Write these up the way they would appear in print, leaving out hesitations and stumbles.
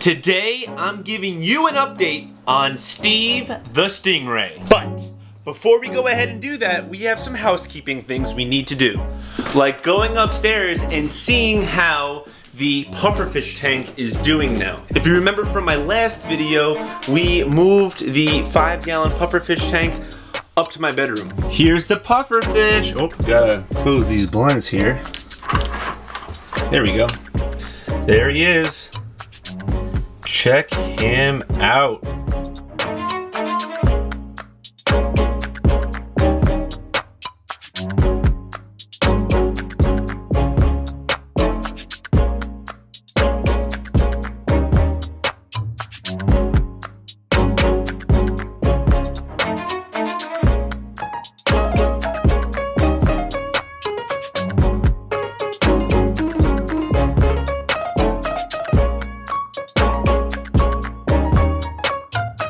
Today, I'm giving you an update on Steve the Stingray. But before we go ahead and do that, we have some housekeeping things we need to do. Like going upstairs and seeing how the pufferfish tank is doing now. If you remember from my last video, we moved the 5-gallon pufferfish tank up to my bedroom. Here's the pufferfish. Oh, gotta close these blinds here. There we go. There he is. Check him out.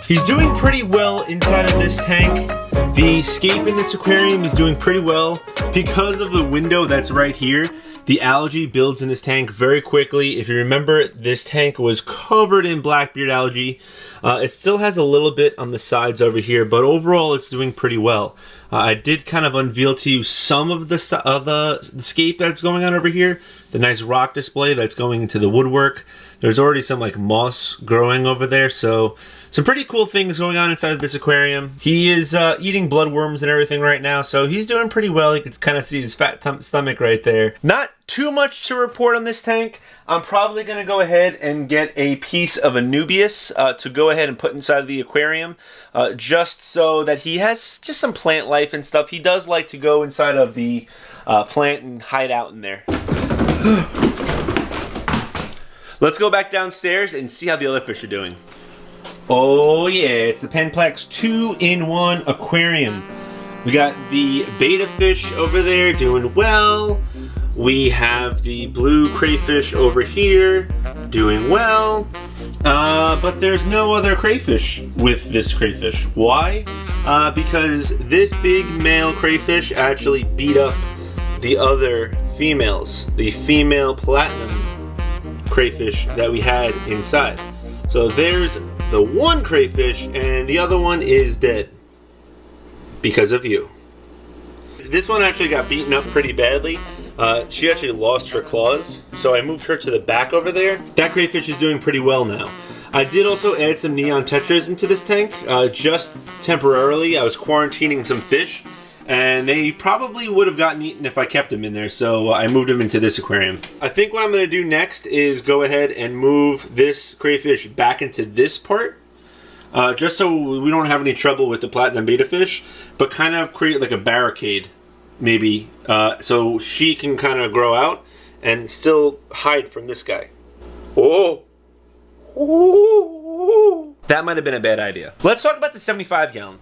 He's doing pretty well inside of this tank. The scape in this aquarium is doing pretty well because of the window that's right here. The algae builds in this tank very quickly. If you remember, this tank was covered in blackbeard algae. It still has a little bit on the sides over here, but overall it's doing pretty well. I did kind of unveil to you some of the scape that's going on over here. The nice rock display that's going into the woodwork. There's already some like moss growing over there, so some pretty cool things going on inside of this aquarium. He is eating bloodworms and everything right now, so he's doing pretty well. You can kind of see his fat stomach right there. Not too much to report on this tank. I'm probably going to go ahead and get a piece of Anubias to go ahead and put inside of the aquarium, just so that he has just some plant life and stuff. He does like to go inside of the plant and hide out in there. Let's go back downstairs and see how the other fish are doing. Oh yeah, it's the Penplex 2-in-1 aquarium. We got the beta fish over there doing well. We have the blue crayfish over here doing well. But there's no other crayfish with this crayfish. Why? Because this big male crayfish actually beat up the other females. The female platinum crayfish that we had inside. So there's the one crayfish and the other one is dead because of you. This one actually got beaten up pretty badly. She actually lost her claws, so I moved her to the back over there. That crayfish is doing pretty well now. I did also add some neon tetras into this tank, just temporarily. I was quarantining some fish, and they probably would have gotten eaten if I kept them in there, so I moved them into this aquarium. I think what I'm going to do next is go ahead and move this crayfish back into this part, just so we don't have any trouble with the platinum beta fish, but kind of create like a barricade, maybe, so she can kind of grow out and still hide from this guy. Oh! Oh! That might have been a bad idea. Let's talk about the 75-gallon.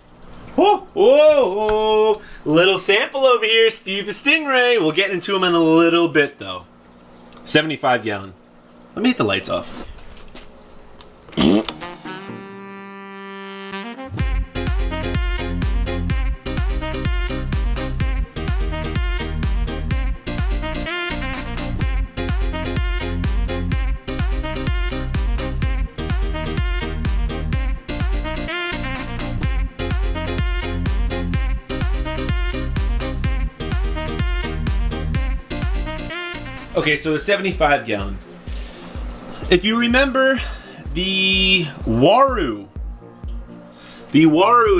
Oh, oh, oh, little sample over here, Steve the Stingray. We'll get into him in a little bit though. 75-gallon. Let me hit the lights off. Okay, so a 75-gallon. If you remember, the Waru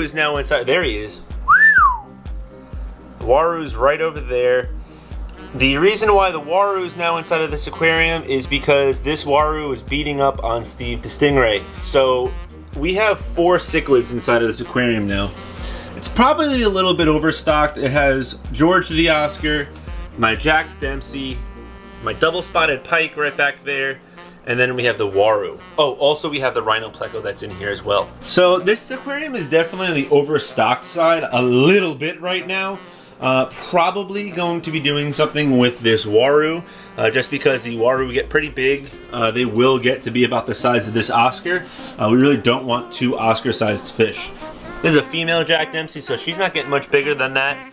is now inside. There he is. The Waru's right over there. The reason why the Waru is now inside of this aquarium is because this Waru is beating up on Steve the Stingray. So we have 4 cichlids inside of this aquarium now. It's probably a little bit overstocked. It has George the Oscar, my Jack Dempsey, my double-spotted pike right back there, and then we have the Waru. Oh, also we have the rhino pleco that's in here as well. So this aquarium is definitely on the overstocked side a little bit right now. Probably going to be doing something with this Waru, just because the Waru get pretty big. They will get to be about the size of this Oscar. We really don't want 2 Oscar-sized fish. This is a female Jack Dempsey, so she's not getting much bigger than that.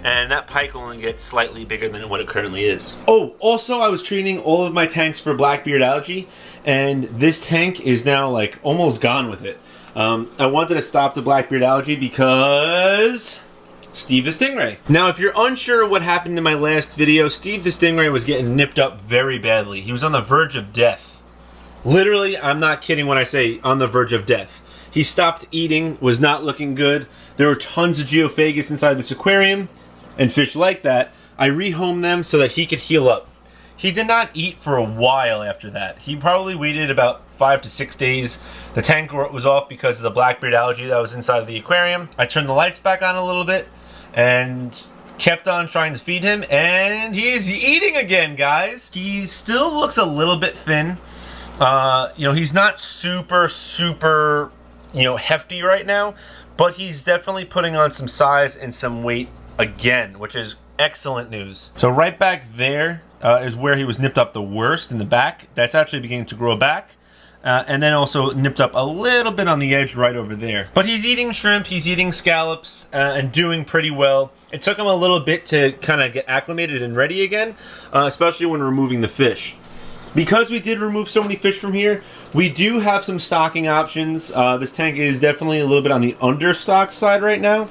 And that pike only get slightly bigger than what it currently is. Oh, also I was treating all of my tanks for blackbeard algae, and this tank is now like almost gone with it. I wanted to stop the blackbeard algae because Steve the Stingray. Now, if you're unsure what happened in my last video, Steve the Stingray was getting nipped up very badly. He was on the verge of death. Literally, I'm not kidding when I say on the verge of death. He stopped eating, was not looking good. There were tons of geophagus inside this aquarium, and fish like that. I rehomed them so that he could heal up. He did not eat for a while after that. He probably waited about 5 to 6 days. The tank was off because of the blackbeard algae that was inside of the aquarium. I turned the lights back on a little bit and kept on trying to feed him, and he's eating again, guys. He still looks a little bit thin. You know, he's not super, you know, hefty right now, but he's definitely putting on some size and some weight again, which is excellent news. So right back there is where he was nipped up the worst in the back. That's actually beginning to grow back. And then also nipped up a little bit on the edge right over there. But he's eating shrimp, he's eating scallops, and doing pretty well. It took him a little bit to kind of get acclimated and ready again, especially when removing the fish. Because we did remove so many fish from here, we do have some stocking options. This tank is definitely a little bit on the understock side right now.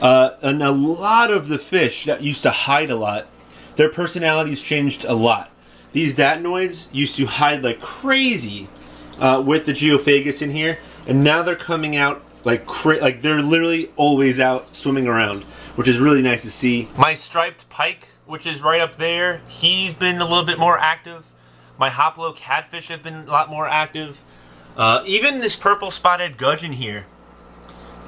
And a lot of the fish that used to hide a lot, their personalities changed a lot. These datinoids used to hide like crazy with the geophagus in here, and now they're coming out like they're literally always out swimming around, which is really nice to see. My striped pike, which is right up there, he's been a little bit more active. My hoplo catfish have been a lot more active. Even this purple spotted gudgeon here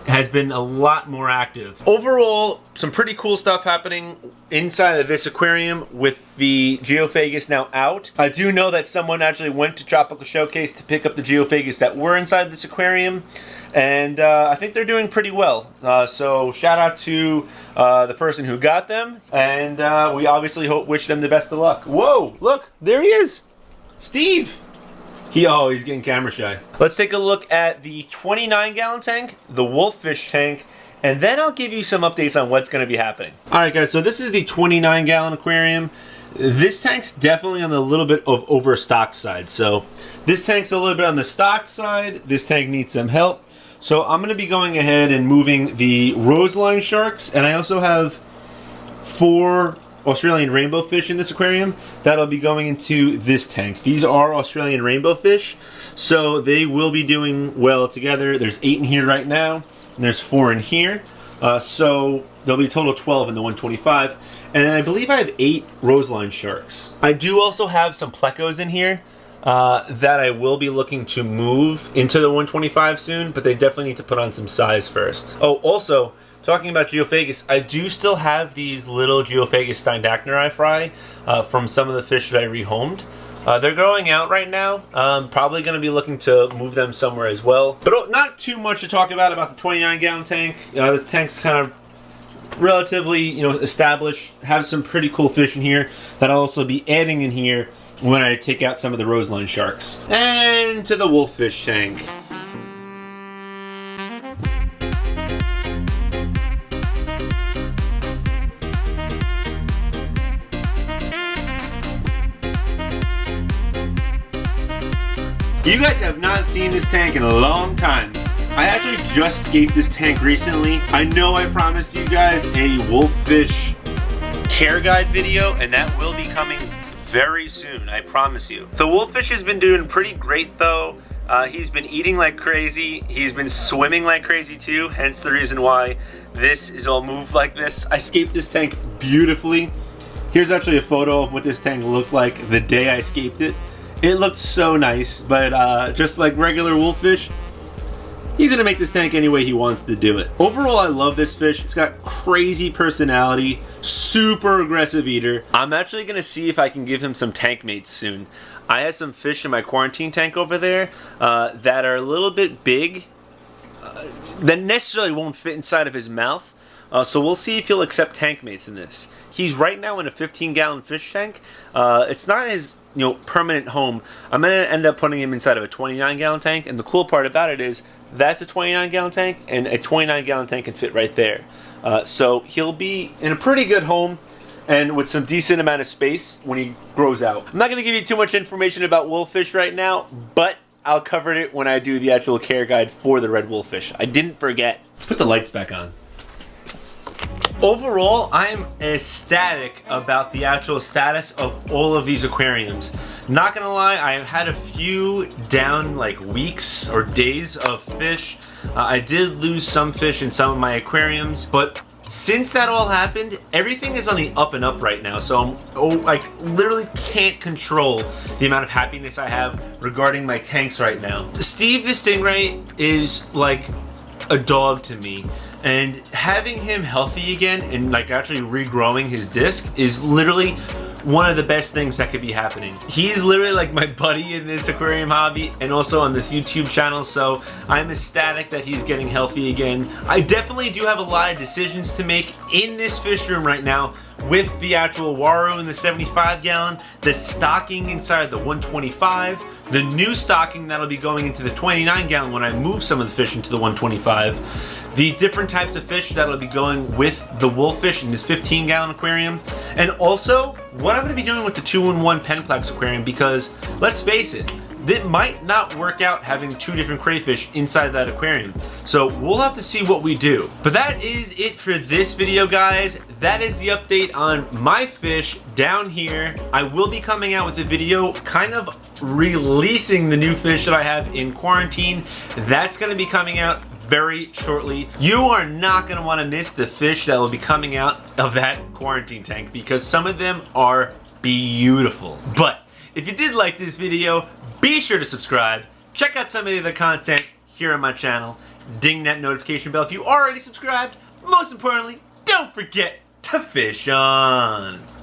has been a lot more active. Overall, some pretty cool stuff happening inside of this aquarium with the geophagus now out. I do know that someone actually went to Tropical Showcase to pick up the geophagus that were inside this aquarium, and I think they're doing pretty well. So shout out to the person who got them, and we obviously wish them the best of luck. Whoa, look, there he is, Steve. He's getting camera shy. Let's take a look at the 29-gallon tank, the Wolffish tank, and then I'll give you some updates on what's going to be happening. Alright guys, so this is the 29-gallon aquarium. This tank's definitely on the little bit of overstocked side. So this tank's a little bit on the stock side. This tank needs some help. So I'm going to be going ahead and moving the roseline sharks, and I also have 4 Australian rainbow fish in this aquarium that'll be going into this tank. These are Australian rainbow fish, so they will be doing well together. There's 8 in here right now, and there's 4 in here. So there'll be a total of 12 in the 125. And then I believe I have 8 roseline sharks. I do also have some plecos in here that I will be looking to move into the 125 soon, but they definitely need to put on some size first. Oh, also, talking about geophagus, I do still have these little geophagus steindachnerii fry from some of the fish that I rehomed. They're growing out right now. Probably going to be looking to move them somewhere as well. But not too much to talk about the 29-gallon tank. This tank's kind of relatively, established. Have some pretty cool fish in here that I'll also be adding in here when I take out some of the roseline sharks. And to the Wolffish tank. You guys have not seen this tank in a long time. I actually just escaped this tank recently. I know I promised you guys a Wolffish care guide video, and that will be coming very soon, I promise you. The Wolffish has been doing pretty great though. He's been eating like crazy. He's been swimming like crazy too, hence the reason why this is all moved like this. I escaped this tank beautifully. Here's actually a photo of what this tank looked like the day I escaped it. It looked so nice, but just like regular Wolffish, he's gonna make this tank any way he wants to do it. Overall, I love this fish. It's got crazy personality, super aggressive eater. I'm actually gonna see if I can give him some tank mates soon. I have some fish in my quarantine tank over there that are a little bit big, that necessarily won't fit inside of his mouth. So we'll see if he'll accept tank mates in this. He's right now in a 15-gallon fish tank. It's not his permanent home, I'm going to end up putting him inside of a 29-gallon tank. And the cool part about it is that's a 29-gallon tank, and a 29-gallon tank can fit right there. So he'll be in a pretty good home and with some decent amount of space when he grows out. I'm not going to give you too much information about wolffish right now, but I'll cover it when I do the actual care guide for the red wolffish. I didn't forget. Let's put the lights back on. Overall, I am ecstatic about the actual status of all of these aquariums. Not gonna lie, I have had a few down like weeks or days of fish. I did lose some fish in some of my aquariums, but since that all happened, everything is on the up and up right now. So I literally can't control the amount of happiness I have regarding my tanks right now. Steve the Stingray is like a dog to me. And having him healthy again and like actually regrowing his disc is literally one of the best things that could be happening. He's literally like my buddy in this aquarium hobby and also on this YouTube channel, so I'm ecstatic that he's getting healthy again. I definitely do have a lot of decisions to make in this fish room right now with the actual Waru in the 75-gallon, the stocking inside the 125, the new stocking that'll be going into the 29-gallon when I move some of the fish into the 125, the different types of fish that'll be going with the wolffish in this 15-gallon aquarium, and also what I'm going to be doing with the 2-in-1 Penplex aquarium, because let's face it, it might not work out having two different crayfish inside that aquarium. So we'll have to see what we do. But that is it for this video, guys. That is the update on my fish down here. I will be coming out with a video kind of releasing the new fish that I have in quarantine. That's going to be coming out very shortly. You are not going to want to miss the fish that will be coming out of that quarantine tank, because some of them are beautiful. But if you did like this video, be sure to subscribe. Check out some of the other content here on my channel. Ding that notification bell if you already subscribed. Most importantly, don't forget to fish on.